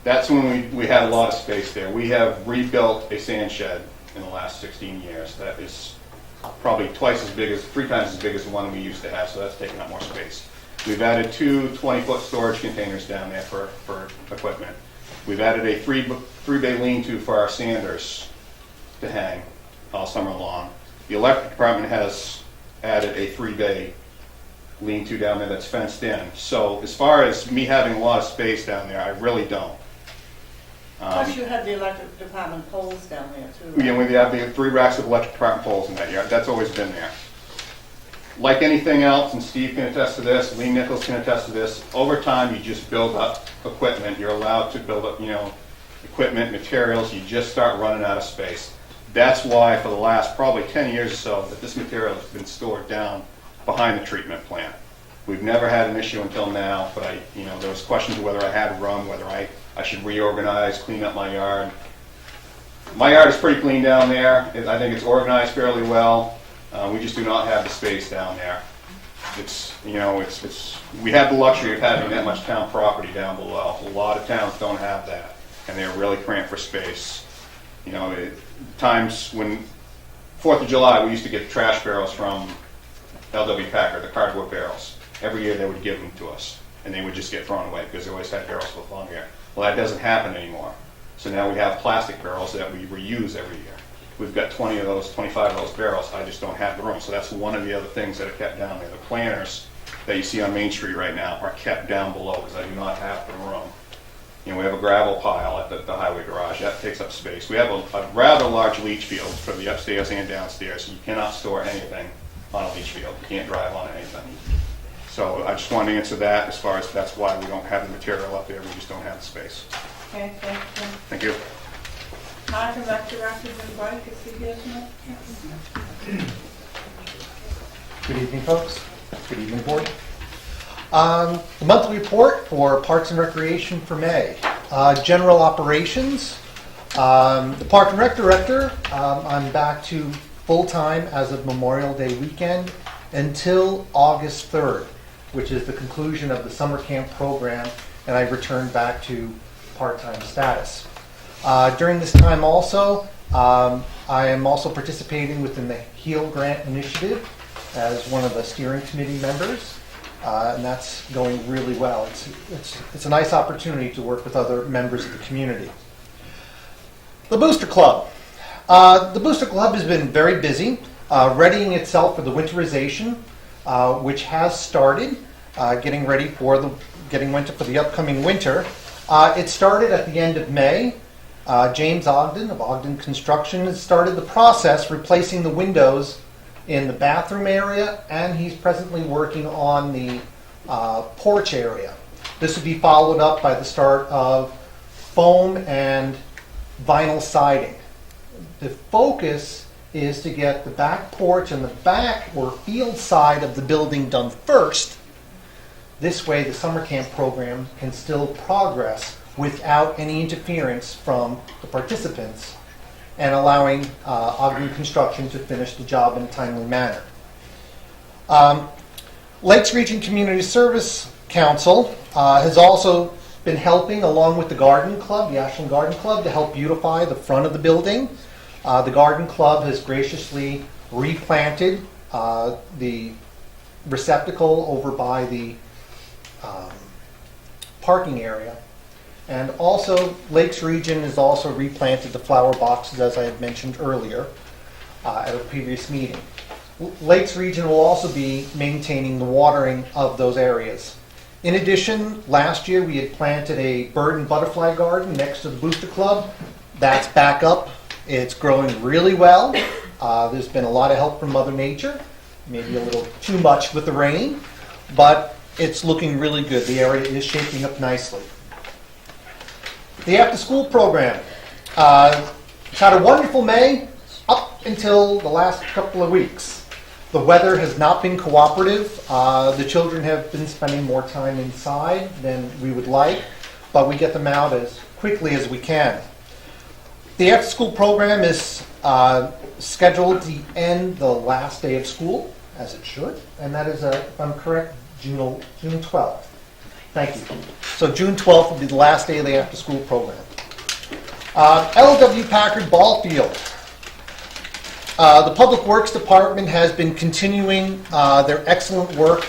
That's when we had a lot of space there. We have rebuilt a sand shed in the last 16 years. That is probably 3 times as big as the one we used to have, so that's taking up more space. We've added 2 20-foot storage containers down there for equipment. We've added a 3-bay lean-to for our sanders to hang all summer long. The electric department has added a 3-bay lean-to down there that's fenced in. So as far as me having a lot of space down there, I really don't. Plus you have the electric department poles down there too. Right? We have the 3 racks of electric department poles in that yard. That's always been there. Like anything else, and Steve can attest to this, Lee Nichols can attest to this, over time you just build up equipment. You're allowed to build up, equipment, materials. You just start running out of space. That's why for the last probably 10 years or so that this material has been stored down behind the treatment plant. We've never had an issue until now, but there was questions of whether I had room, whether I should reorganize, clean up my yard. My yard is pretty clean down there. I think it's organized fairly well. We just do not have the space down there. We have the luxury of having that much town property down below. A lot of towns don't have that, and they're really cramped for space. Times when 4th of July, we used to get trash barrels from LW Packer, the cardboard barrels. Every year they would give them to us, and they would just get thrown away because they always had barrels full of long here. Well, that doesn't happen anymore. So now we have plastic barrels that we reuse every year. We've got 20 of those, 25 of those barrels. I just don't have the room. So that's one of the other things that are kept down there. The planters that you see on Main Street right now are kept down below because I do not have the room. We have a gravel pile at the highway garage. That takes up space. We have a rather large leach field for the upstairs and downstairs. You cannot store anything on a leach field. You can't drive on anything. So I just wanted to answer that as far as that's why we don't have the material up there. We just don't have the space. Okay, thank you. Thank you. Park and Rec Director and Bike, is he here tonight? Good evening, folks. Good evening, board. The monthly report for Parks and Recreation for May. General operations. The Park and Rec Director, I'm back to full-time as of Memorial Day weekend until August 3rd, which is the conclusion of the summer camp program, and I return back to part-time status. During this time also, I am also participating within the HEAL Grant Initiative as one of the steering committee members, and that's going really well. It's a nice opportunity to work with other members of the community. The Booster Club. The Booster Club has been very busy, readying itself for the winterization, which has started, getting ready for the upcoming winter. It started at the end of May. James Ogden of Ogden Construction has started the process replacing the windows in the bathroom area, and he's presently working on the porch area. This will be followed up by the start of foam and vinyl siding. The focus is to get the back porch and the back or field side of the building done first. This way the summer camp program can still progress without any interference from the participants and allowing Ogden Construction to finish the job in a timely manner. Lakes Region Community Service Council has also been helping along with the Garden Club, the Ashland Garden Club, to help beautify the front of the building. The Garden Club has graciously replanted the receptacle over by the parking area. And also, Lakes Region has also replanted the flower boxes, as I had mentioned earlier at a previous meeting. Lakes Region will also be maintaining the watering of those areas. In addition, last year we had planted a bird and butterfly garden next to the Booster Club. That's back up. It's growing really well. There's been a lot of help from Mother Nature, maybe a little too much with the rain, but it's looking really good. The area is shaping up nicely. The after-school program. It's had a wonderful May up until the last couple of weeks. The weather has not been cooperative. The children have been spending more time inside than we would like, but we get them out as quickly as we can. The after-school program is scheduled to end the last day of school, as it should, and that is, if I'm correct, June 12th. Thank you. So June 12th will be the last day of the after-school program. LW Packard Ball Field. The Public Works Department has been continuing their excellent work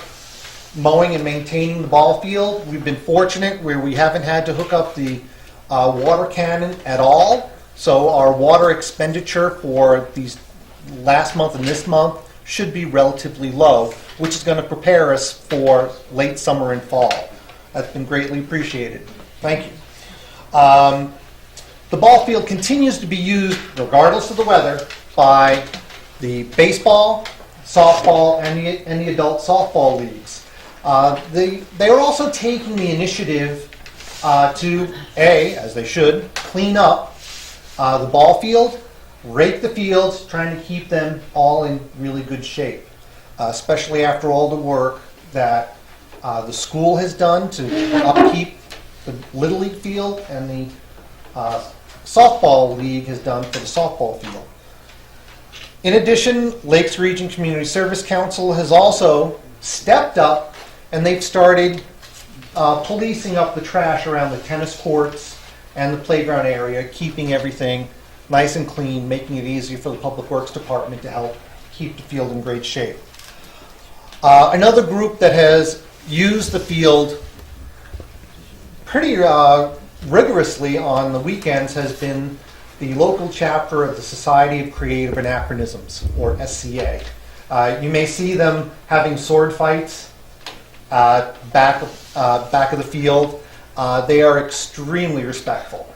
mowing and maintaining the ball field. We've been fortunate where we haven't had to hook up the water cannon at all. So our water expenditure for these last month and this month should be relatively low, which is going to prepare us for late summer and fall. That's been greatly appreciated. Thank you. The ball field continues to be used, regardless of the weather, by the baseball, softball, and the adult softball leagues. They are also taking the initiative to, as they should, clean up the ball field, rake the fields, trying to keep them all in really good shape, especially after all the work that the school has done to upkeep the Little League field and the softball league has done for the softball field. In addition, Lakes Region Community Service Council has also stepped up and they've started policing up the trash around the tennis courts and the playground area, keeping everything nice and clean, making it easier for the Public Works Department to help keep the field in great shape. Another group that has used the field pretty rigorously on the weekends has been the local chapter of the Society of Creative Anachronisms, or SCA. You may see them having sword fights back of the field. They are extremely respectful.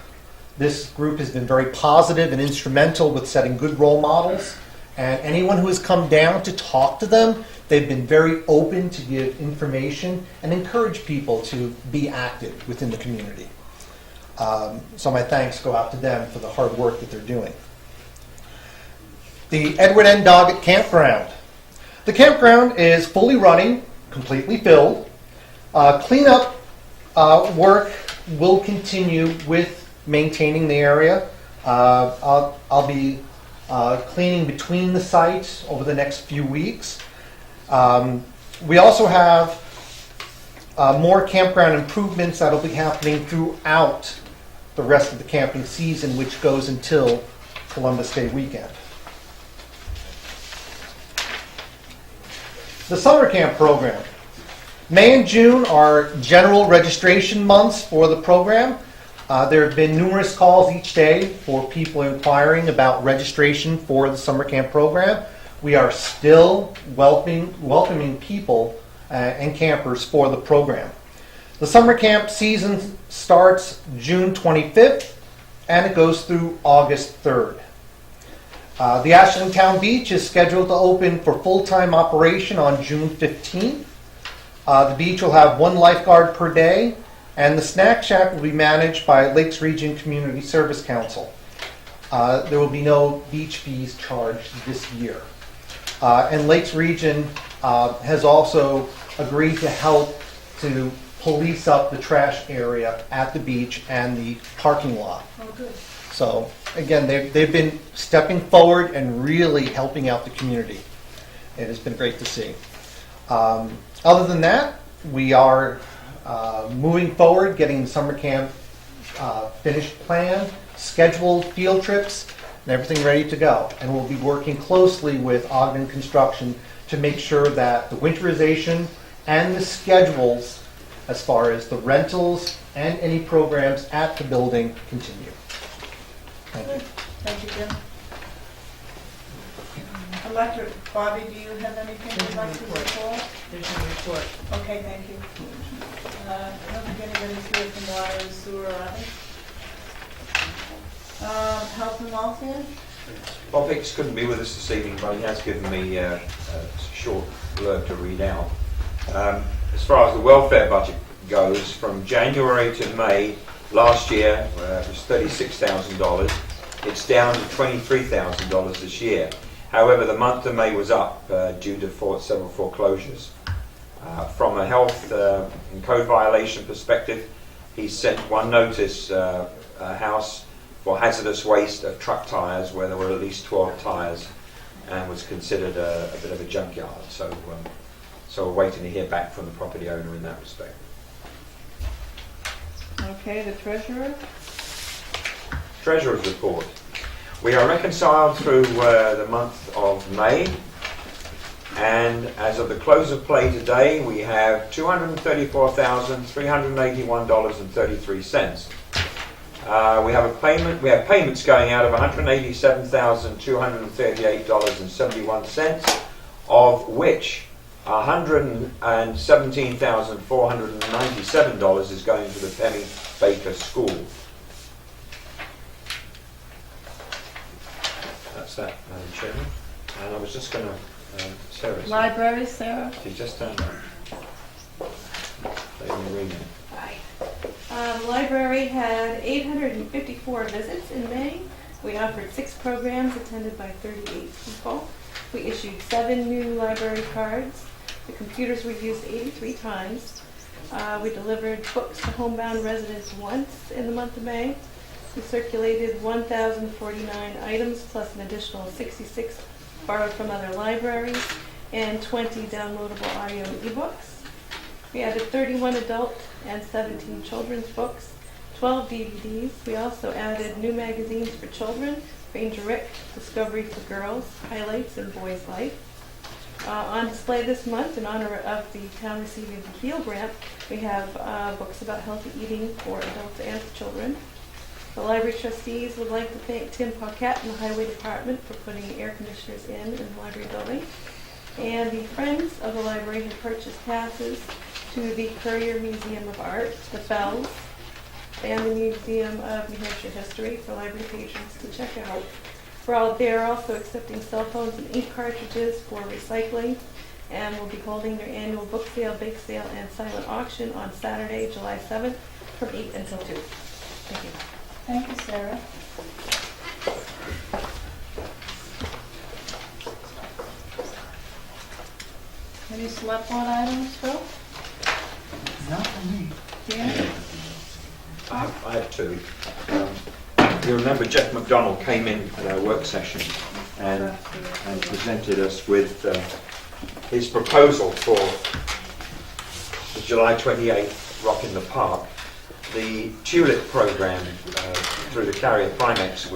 This group has been very positive and instrumental with setting good role models, and anyone who has come down to talk to them, they've been very open to give information and encourage people to be active within the community. So my thanks go out to them for the hard work that they're doing. The Edward N. Doggett Campground. The campground is fully running, completely filled. Cleanup work will continue with maintaining the area. I'll be cleaning between the sites over the next few weeks. We also have more campground improvements that'll be happening throughout the rest of the camping season, which goes until Columbus Day weekend. The summer camp program. May and June are general registration months for the program. There have been numerous calls each day for people inquiring about registration for the summer camp program. We are still welcoming people and campers for the program. The summer camp season starts June 25th and it goes through August 3rd. The Ashland Town Beach is scheduled to open for full-time operation on June 15th. The beach will have 1 lifeguard per day, and the snack shack will be managed by Lakes Region Community Service Council. There will be no beach fees charged this year. And Lakes Region has also agreed to help to police up the trash area at the beach and the parking lot. Oh, good. So again, they've been stepping forward and really helping out the community. It has been great to see. Other than that, we are moving forward, getting the summer camp finished plan, scheduled field trips, and everything ready to go. And we'll be working closely with Ogden Construction to make sure that the winterization and the schedules as far as the rentals and any programs at the building continue. Thank you. Thank you, Jim. Electric, Bobby, do you have anything you'd like to report? There's no report. Okay, thank you. I don't think anybody's here from water and sewer, are they? Health and welfare? Bob Hicks couldn't be with us this evening, but he has given me a short blurb to read out. As far as the welfare budget goes, from January to May last year, it was $36,000. It's down to $23,000 this year. However, the month of May was up due to several foreclosures. From a health and code violation perspective, he sent one notice, a house for hazardous waste of truck tyres where there were at least 12 tyres and was considered a bit of a junkyard. So we're waiting to hear back from the property owner in that respect. Okay, the treasurer? Treasurer's report. We are reconciled through the month of May, and as of the close of play today, we have $234,381.33. We have payments going out of $187,238.71, of which $117,497 is going to the Penny Baker School. That's that, Madam Chairman. And I was just going to, Sarah. Library, Sarah? She just turned on. Let me read it. The library had 854 visits in May. We offered 6 programs attended by 38 people. We issued 7 new library cards. The computers were used 83 times. We delivered books to homebound residents once in the month of May. We circulated 1,049 items plus an additional 66 borrowed from other libraries and 20 downloadable audio ebooks. We added 31 adult and 17 children's books, 12 DVDs. We also added new magazines for children, Ranger Rick, Discovery for Girls, Highlights, and Boys Life. On display this month, in honor of the town receiving the HEAL grant, we have books about healthy eating for adults and children. The library trustees would like to thank Tim Paquette and the Highway Department for putting air conditioners in the library building. And the Friends of the Library have purchased passes to the Courier Museum of Art, the Fells, and the Museum of New Hampshire History for library patrons to check out. They're also accepting cell phones and ink cartridges for recycling, and will be holding their annual book sale, bake sale, and silent auction on Saturday, July 7th from 8 until 2. Thank you. Thank you, Sarah. Any select board items, Phil? Not for me. Dan? I have two. You remember Jeff McDonald came in at our work session and presented us with his proposal for the July 28th Rock in the Park. The tulip program through the carrier Primex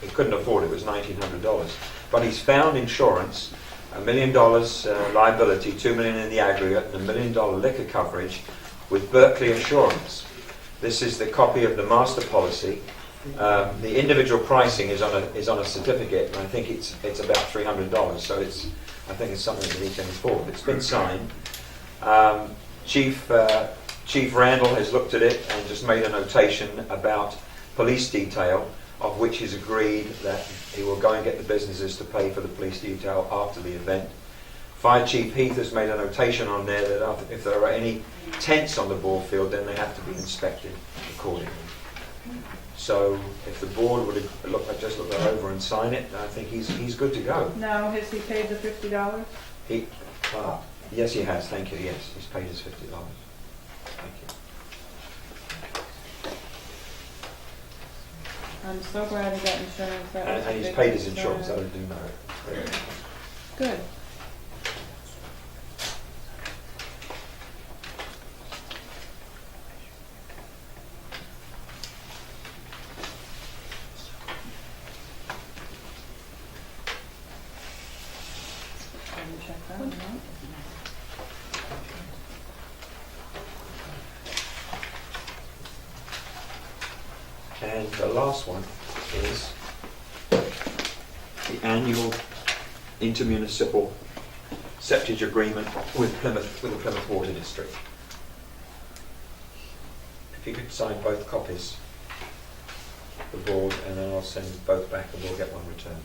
he couldn't afford it, it was $1,900. But he's found insurance, $1 million liability, $2 million in the aggregate, and $1 million liquor coverage with Berkeley Assurance. This is the copy of the master policy. The individual pricing is on a certificate, and I think it's about $300. So I think it's something that he can afford. It's been signed. Chief Randall has looked at it and just made a notation about police detail, of which he's agreed that he will go and get the businesses to pay for the police detail after the event. Fire Chief Heath has made a notation on there that if there are any tents on the ball field, then they have to be inspected accordingly. So if the board would look that over and sign it, I think he's good to go. Now, has he paid the $50? Yes, he has. Thank you. Yes, he's paid his $50. Thank you. I'm so glad he got insurance. That was a And he's big paid his concern. insurance. I do know it. Good. Check that one out. And the last one is the annual intermunicipal septage agreement with the Plymouth Water District. If you could sign both copies, the board, and then I'll send both back and we'll get one returned.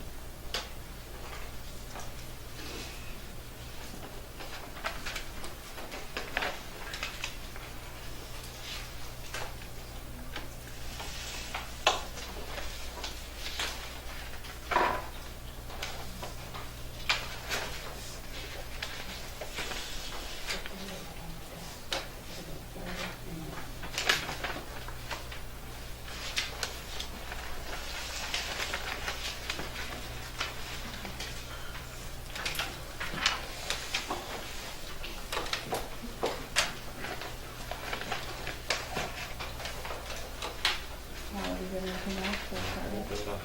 Is there anything else for Friday? There's enough.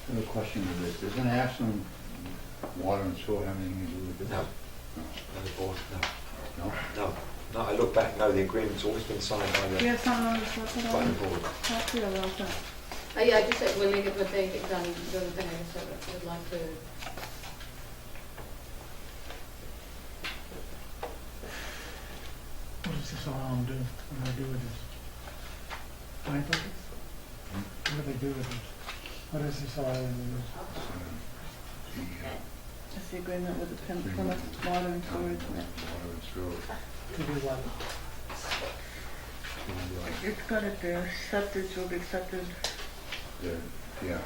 I have a question with this. Doesn't Ashland Water and Sewer have anything to do with this? No. No. No, the board, No? no. I look back, no, the agreement's always been signed by Do you the, have something on this record by on? the board. Talk to you about that. Yeah, I just said, when they get done doing the thing, I just said, I'd like to, What does this allow them to do? What do they do with this? Fine buckets? What do they do with it? What does this allow them to do? It's the agreement with the Plymouth Water and Storage. Water and Sewer. To do what? It's got it there, septic will be accepted. Yeah.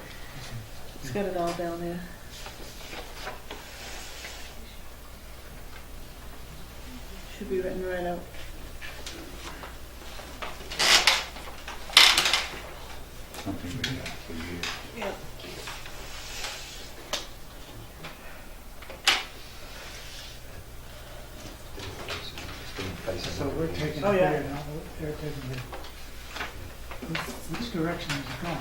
It's got it all down there. Should be written right out. Something we have for years. Yep. It's been in place So we're taking it Oh, yeah. there now, they're taking it. Which direction is it going?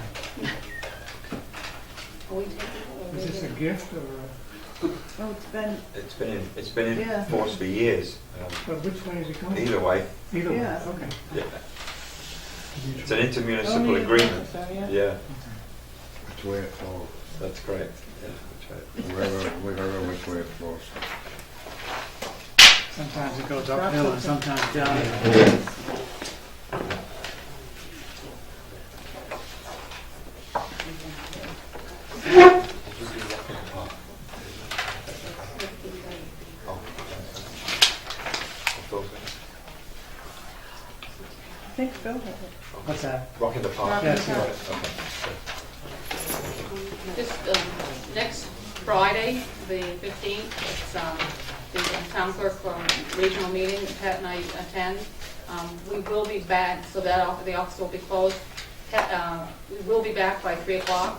are we taking it? Or Is this a gift or, Oh, It's been in Yeah. force for years. but which way is it going? Either way, Either way, Yeah. okay. yeah. It's an intermunicipal only agreement. so, yeah. Yeah, Which way it flows. that's correct. Yeah, that's right. Wherever which way it flows. Sometimes it goes uphill and sometimes downhill. think Phil has it. What's that? Rock in the Park. Rock in the Yes, Park. Okay. Just next Friday, the 15th, it's the town clerk regional meeting that Pat and I attend. We will be back, so that the office will be closed. We will be back by 3 o'clock,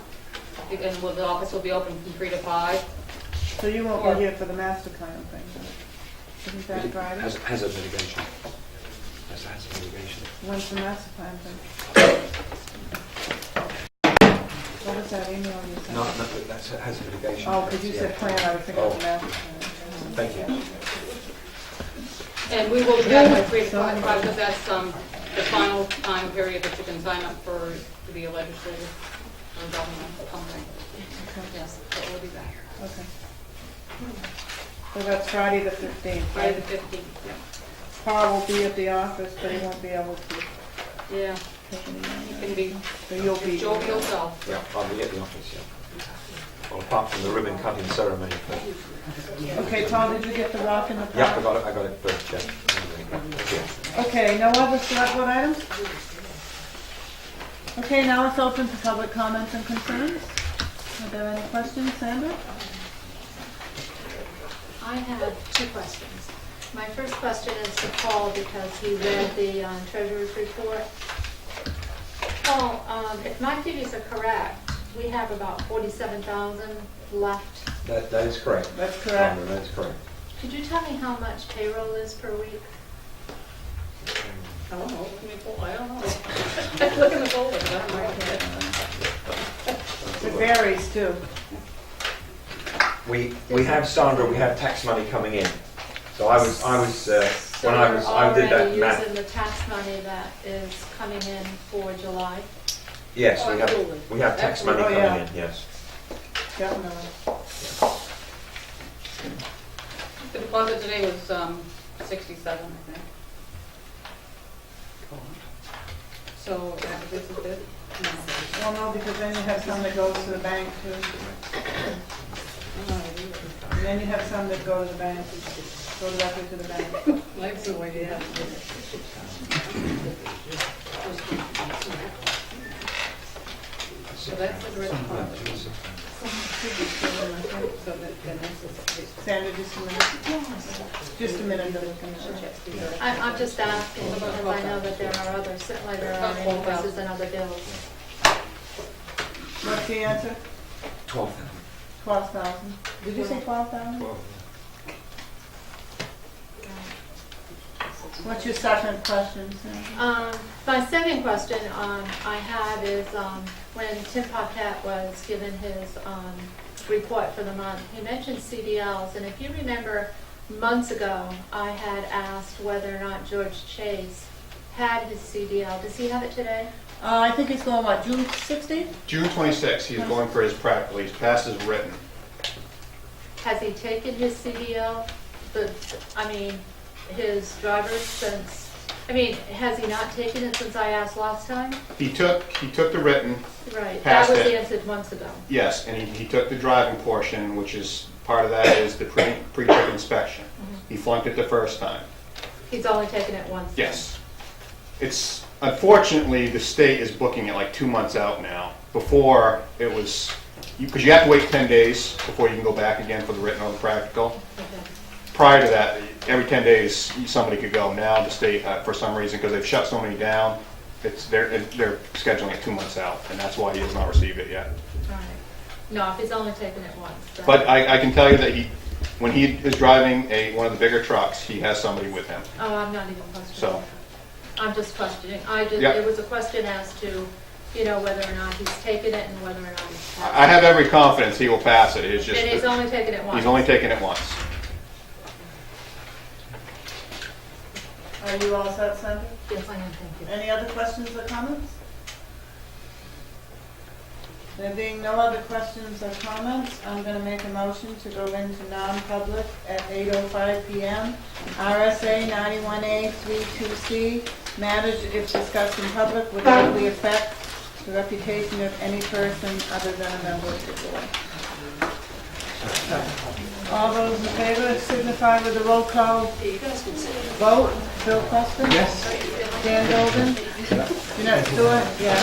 and the office will be open from 3 to 5. So you won't be here for the master plan thing, isn't that Friday? Hazard mitigation. That's hazard mitigation. When's the master plan thing? What was that email you sent? No, that's hazard mitigation. Oh, because you said Yeah. plan, I was thinking of the master plan. Thank you. And we will be back by 3 o'clock, because that's the final time period that you can sign up to be a legislator or government or something. Yes, so we'll be back. Okay. So that's Friday the 15th, Friday right? the 15th, yeah. Paul will be at the office, but he won't be able to Yeah, take any you money. can be So you'll be. jovial self. Yeah, I'll be at the office, yeah. Well, apart from the ribbon cutting ceremony. Okay, Paul, did you get the rock in the park? Yeah, I got it first, yeah. Yeah. Okay, no other select board items? Okay, now it's open to public comments and concerns. Are there any questions, Sandra? I have two questions. My first question is to Paul because he read the treasurer's report. Paul, if my figures are correct, we have about 47,000 left. That is correct. That's correct. Sandra, that's correct. Could you tell me how much payroll is per week? I don't know, let me pull, I don't know. Look in the folder, I don't know. It varies too. We have, Sandra, we have tax money coming in. So I was So when I did that we're already math. using the tax money that is coming in for July. Yes, Absolutely. we have tax money Absolutely. coming Oh, in, yes. Definitely. The deposit today was 67, I think. So this is good? No. Well, no, because then you have some that goes to the bank too. And then you have some that go to the bank, go directly to the bank. Life's the way it is. So that's the direct deposit. So that, then this is. Sandra, just a minute. Just a minute to look in there. I'm just asking because I know that there are other, certainly there are invoices and other bills. What's the answer? 12,000. 12,000. Did you say 12,000? What's your second question, Sandra? My second question I have is when Tim Paquette was given his report for the month, he mentioned CDLs, and if you remember months ago, I had asked whether or not George Chase had his CDL. Does he have it today? I think it's going, what, June 16th? June 26th, he's going for his practical, he's passed his written. Has he taken his CDL? His driver's since, has he not taken it since I asked last time? He took the written, Right, that Passed was it. answered months ago. yes, and he took the driving portion, which is, part of that is the pre-trip inspection. He flunked it the first time. He's only taken it once. Yes. It's, unfortunately, the state is booking it like 2 months out now. Before, it was, because you have to wait 10 days before you can go back again for the written or the practical. Okay. Prior to that, every 10 days, somebody could go. Now, the state, for some reason, because they've shut so many down, they're scheduling it 2 months out, and that's why he has not received it yet. All right. No, if he's only taken it once. then- But I can tell you that when he is driving one of the bigger trucks, he has somebody with him. Oh, I'm not even questioning. So, I'm just questioning. Yeah. It was a question as to, whether or not he's taken it and whether or not he's passed I have every confidence he will pass it. It's just And he's only taken it once. he's only taken it once. Are you all set, Sandra? Yes, I am, thank you. Any other questions or comments? There being no other questions or comments, I'm going to make a motion to go into non-public at 8:05 PM. RSA 91A 32C, matters if discussed in public would likely affect the reputation of any person other than a member of the board. All those in favor signify with a roll call vote. Bill Preston? Yes. Dan Golden? Jeanette Stewart? Yeah.